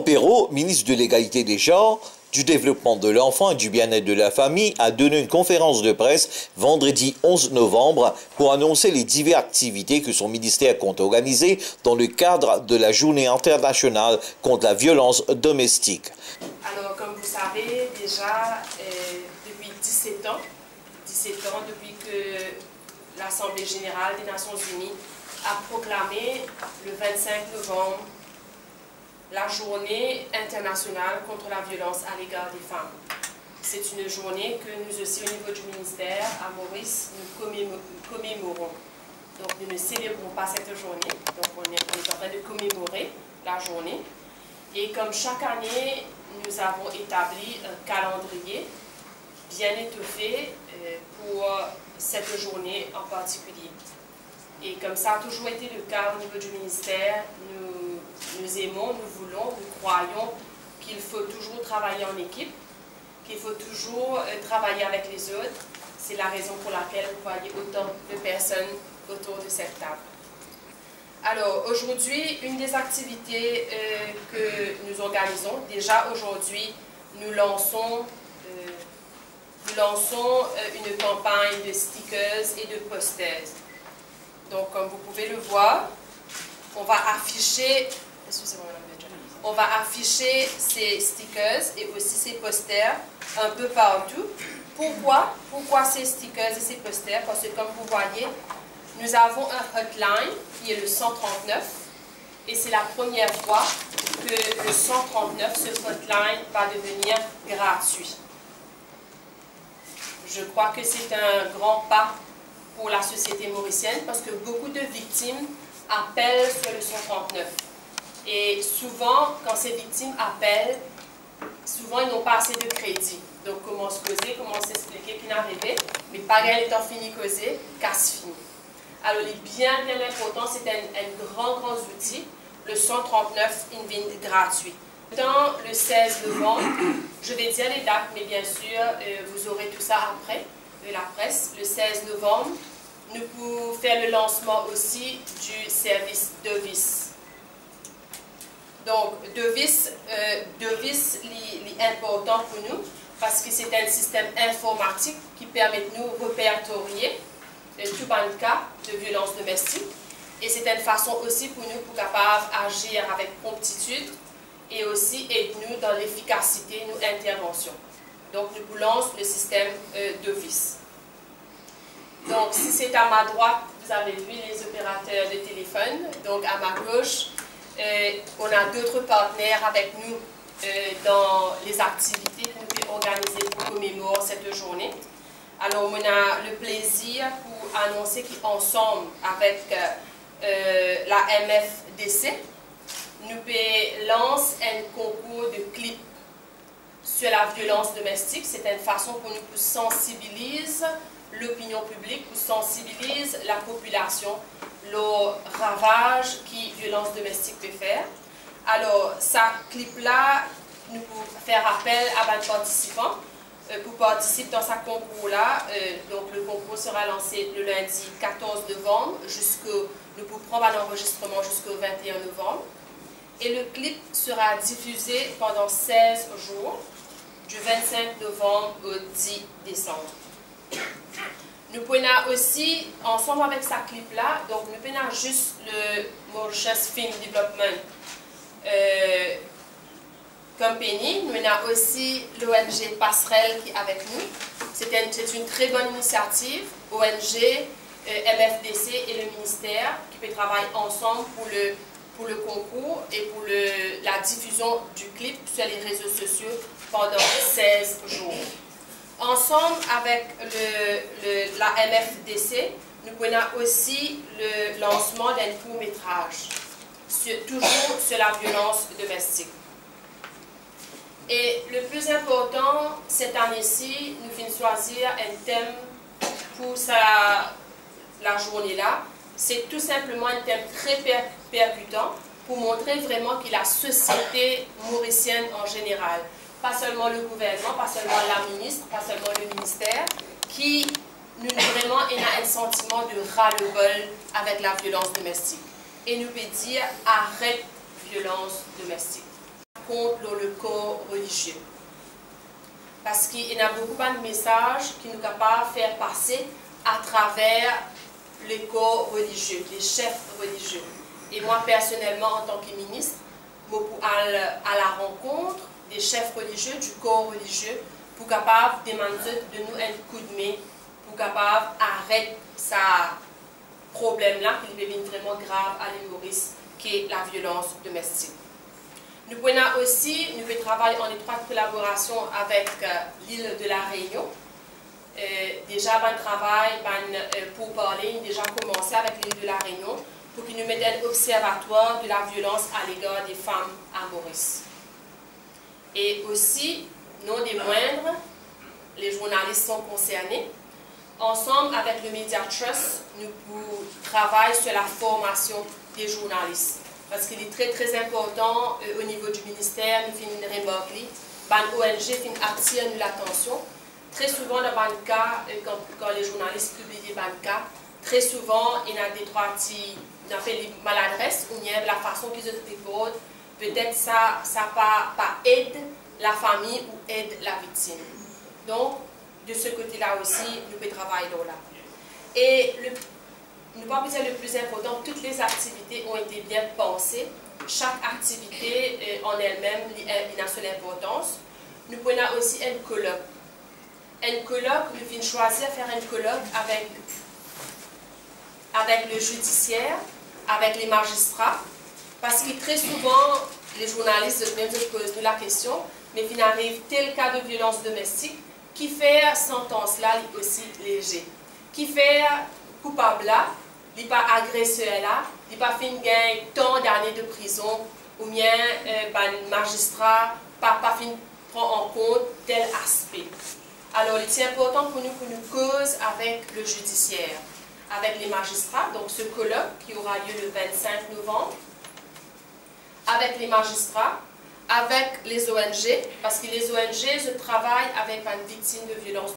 Bruno Perrault, ministre de l'Égalité des genres, du Développement de l'enfant et du bien-être de la famille, a donné une conférence de presse vendredi 11 novembre pour annoncer les diverses activités que son ministère compte organiser dans le cadre de la Journée internationale contre la violence domestique. Alors, comme vous savez, déjà, depuis 17 ans, depuis que l'Assemblée générale des Nations unies a proclamé le 25 novembre la journée internationale contre la violence à l'égard des femmes. C'est une journée que nous aussi, au niveau du ministère, à Maurice, nous commémorons. Donc, nous ne célébrons pas cette journée, donc on est en train de commémorer la journée. Et comme chaque année, nous avons établi un calendrier bien étoffé pour cette journée en particulier. Et comme ça a toujours été le cas au niveau du ministère, nous aimons, nous voulons, nous croyons qu'il faut toujours travailler en équipe, qu'il faut toujours travailler avec les autres. C'est la raison pour laquelle vous voyez autant de personnes autour de cette table. Alors aujourd'hui, une des activités que nous organisons, déjà aujourd'hui, nous lançons une campagne de stickers et de posters. Donc, comme vous pouvez le voir, on va afficher ces stickers et aussi ces posters un peu partout. Pourquoi ces stickers et ces posters? Parce que, comme vous voyez, nous avons un hotline qui est le 139 et c'est la première fois que le 139, ce hotline, va devenir gratuit. Je crois que c'est un grand pas pour la société mauricienne parce que beaucoup de victimes appellent sur le 139. Et souvent, quand ces victimes appellent, souvent ils n'ont pas assez de crédit. Donc comment se causer, comment s'expliquer qu'il n'est arrivé, mais pas rien étant fini causer, casse fini. Alors il est bien important, c'est un grand outil, le 139 in gratuit. Dans le 16 novembre, je vais dire les dates, mais bien sûr, vous aurez tout ça après, de la presse. Le 16 novembre, nous pouvons faire le lancement aussi du service Devis. Donc, Devis est important pour nous parce que c'est un système informatique qui permet de nous répertorier tout un cas de violence domestique. Et c'est une façon aussi pour nous pour capable agir avec promptitude et aussi aide-nous dans l'efficacité de nos interventions. Donc, nous lançons le système Devis. Donc, si c'est à ma droite, vous avez vu les opérateurs de téléphone. Donc, à ma gauche, on a d'autres partenaires avec nous dans les activités que nous pouvons organiser pour commémorer cette journée. Alors, on a le plaisir pour annoncer qu'ensemble avec la MFDC, nous lançons un concours de clips sur la violence domestique. C'est une façon pour nous de sensibiliser l'opinion publique, pour sensibiliser la population, le ravage que la violence domestique peut faire. Alors, ce clip-là, nous pouvons faire appel à des participants pour participer dans ce concours-là. Donc, le concours sera lancé le lundi 14 novembre, nous pouvons prendre un enregistrement jusqu'au 21 novembre. Et le clip sera diffusé pendant 16 jours, du 25 novembre au 10 décembre. Nous prenons aussi, ensemble avec ce clip-là, donc nous prenons juste le Mauritius Film Development Company. Nous avons aussi l'ONG Passerelle qui est avec nous. C'est une très bonne initiative, ONG, MFDC et le ministère qui peut travailler ensemble pour le concours et pour la diffusion du clip sur les réseaux sociaux pendant 16 jours. Ensemble avec la MFDC, nous prenons aussi le lancement d'un court-métrage, toujours sur la violence domestique. Et le plus important, cette année-ci, nous venons choisir un thème pour la journée-là. C'est tout simplement un thème très percutant pour montrer vraiment que la société mauricienne en général, pas seulement le gouvernement, pas seulement la ministre, pas seulement le ministère, qui nous vraiment a un sentiment de ras-le-bol avec la violence domestique. Et nous peut dire arrête violence domestique. contre le corps religieux. Parce qu'il y a beaucoup de messages qui nous sont capables de faire passer à travers les corps religieux, les chefs religieux. Et moi, personnellement, en tant que ministre, je suis à la rencontre des chefs religieux, du corps religieux, pour capable de demander de nous un coup de main, pour capable d'arrêter ce problème-là, qui devient vraiment grave à l'île Maurice, qui est la violence domestique. Nous pouvons aussi travailler en étroite collaboration avec l'île de la Réunion. Déjà, un travail pour parler, déjà commencé avec l'île de la Réunion pour qu'ils nous mettent un observatoire de la violence à l'égard des femmes à Maurice. Et aussi, non des moindres, les journalistes sont concernés. Ensemble avec le Media Trust, nous travaillons sur la formation des journalistes. Parce qu'il est très important au niveau du ministère, nous faisons une remarque, l'ONG fait attirer l'attention. Très souvent, dans le cas, quand les journalistes publient des cas, très souvent, il y a des trois petits maladresses ou bien la façon qu'ils se débordent. Peut-être ça pas aide la famille ou aide la victime. Donc, de ce côté-là aussi, nous pouvons travailler là. Et nous pas besoin le plus important, toutes les activités ont été bien pensées. Chaque activité en elle-même a son importance. Nous prenons aussi un colloque. Un colloque, nous venons choisir de faire un colloque avec le judiciaire, avec les magistrats, parce que très souvent, les journalistes se posent la question, mais il arrive tel cas de violence domestique qui fait sentence là aussi léger, qui fait coupable là, il pas agresseur là, il pas fait une gain tant d'années de prison, ou bien le magistrat pas fait prendre en compte tel aspect. Alors, il est important pour nous cause avec le judiciaire, avec les magistrats, donc ce colloque qui aura lieu le 25 novembre, avec les magistrats, avec les ONG, parce que les ONG se travaillent avec une victime de violence